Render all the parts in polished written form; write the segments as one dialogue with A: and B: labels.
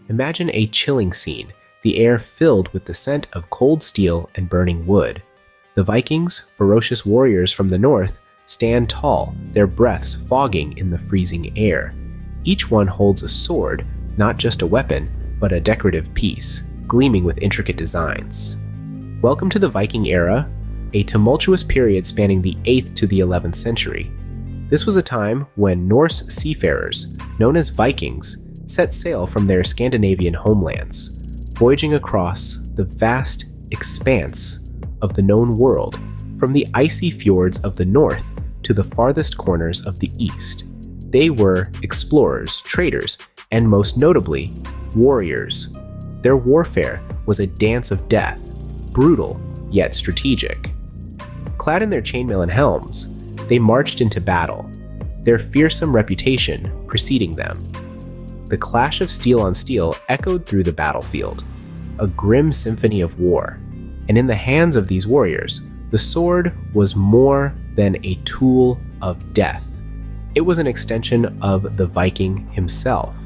A: Imagine a chilling scene, the air filled with the scent of cold steel and burning wood. The Vikings, ferocious warriors from the north, stand tall, their breaths fogging in the freezing air. Each one holds a sword, not just a weapon, but a decorative piece, gleaming with intricate designs. Welcome to the Viking era, a tumultuous period spanning the 8th to the 11th century. This was a time when Norse seafarers, known as Vikings, set sail from their Scandinavian homelands, voyaging across the vast expanse of the known world, from the icy fjords of the north to the farthest corners of the east. They were explorers, traders, and most notably, warriors. Their warfare was a dance of death, brutal yet strategic. Clad in their chainmail and helms, they marched into battle, their fearsome reputation preceding them. The clash of steel on steel echoed through the battlefield, a grim symphony of war, and in the hands of these warriors, the sword was more than a tool of death. It was an extension of the Viking himself.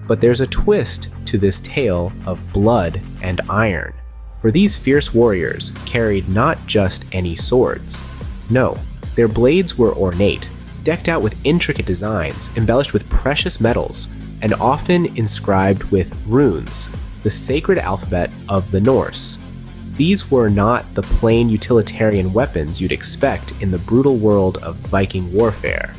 A: But there's a twist to this tale of blood and iron, for these fierce warriors carried not just any swords. No, their blades were ornate, decked out with intricate designs, embellished with precious metals, and often inscribed with runes, the sacred alphabet of the Norse. These were not the plain utilitarian weapons you'd expect in the brutal world of Viking warfare.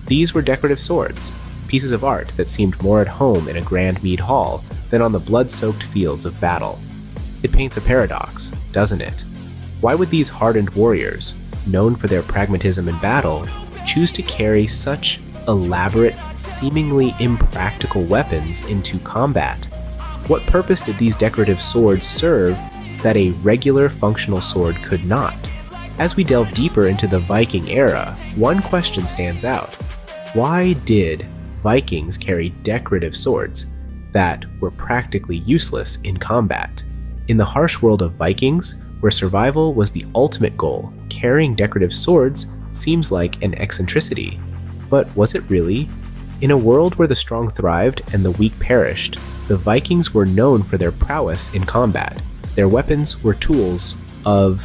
A: These were decorative swords, pieces of art that seemed more at home in a grand mead hall than on the blood-soaked fields of battle. It paints a paradox, doesn't it? Why would these hardened warriors, known for their pragmatism in battle, choose to carry such elaborate, seemingly impractical weapons into combat? What purpose did these decorative swords serve that a regular functional sword could not? As we delve deeper into the Viking era, one question stands out. Why did Vikings carry decorative swords that were practically useless in combat? In the harsh world of Vikings, where survival was the ultimate goal, carrying decorative swords seems like an eccentricity. But was it really? In a world where the strong thrived and the weak perished, the Vikings were known for their prowess in combat. Their weapons were tools of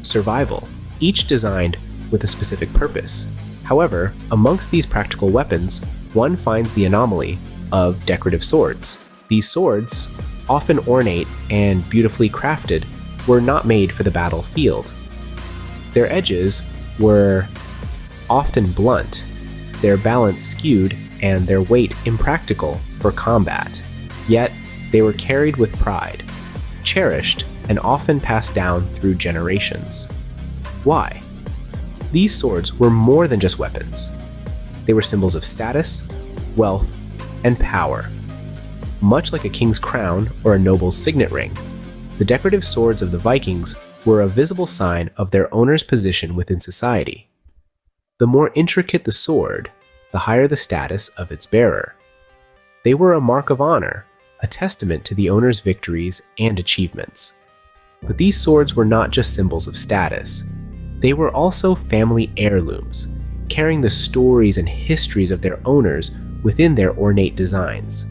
A: survival, each designed with a specific purpose. However, amongst these practical weapons, one finds the anomaly of decorative swords. These swords, often ornate and beautifully crafted, were not made for the battlefield. Their edges were often blunt, their balance skewed, and their weight impractical for combat. Yet, they were carried with pride, cherished, and often passed down through generations. Why? These swords were more than just weapons. They were symbols of status, wealth, and power. Much like a king's crown or a noble's signet ring, the decorative swords of the Vikings were a visible sign of their owner's position within society. The more intricate the sword, the higher the status of its bearer. They were a mark of honor, a testament to the owner's victories and achievements. But these swords were not just symbols of status. They were also family heirlooms, carrying the stories and histories of their owners within their ornate designs.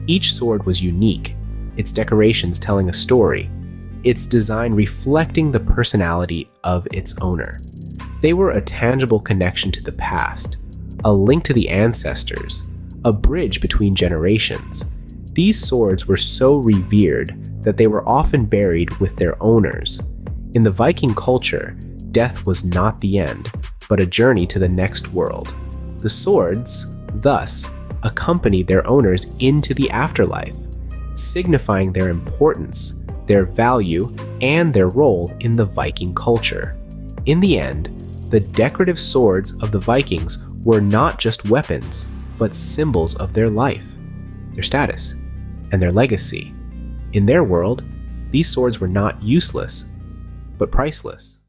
A: Each sword was unique, its decorations telling a story, its design reflecting the personality of its owner. They were a tangible connection to the past, a link to the ancestors, a bridge between generations. These swords were so revered that they were often buried with their owners. In the Viking culture, death was not the end, but a journey to the next world. The swords, thus, accompanied their owners into the afterlife, signifying their importance, their value, and their role in the Viking culture. In the end, the decorative swords of the Vikings were not just weapons, but symbols of their life, their status, and their legacy. In their world, these swords were not useless, but priceless.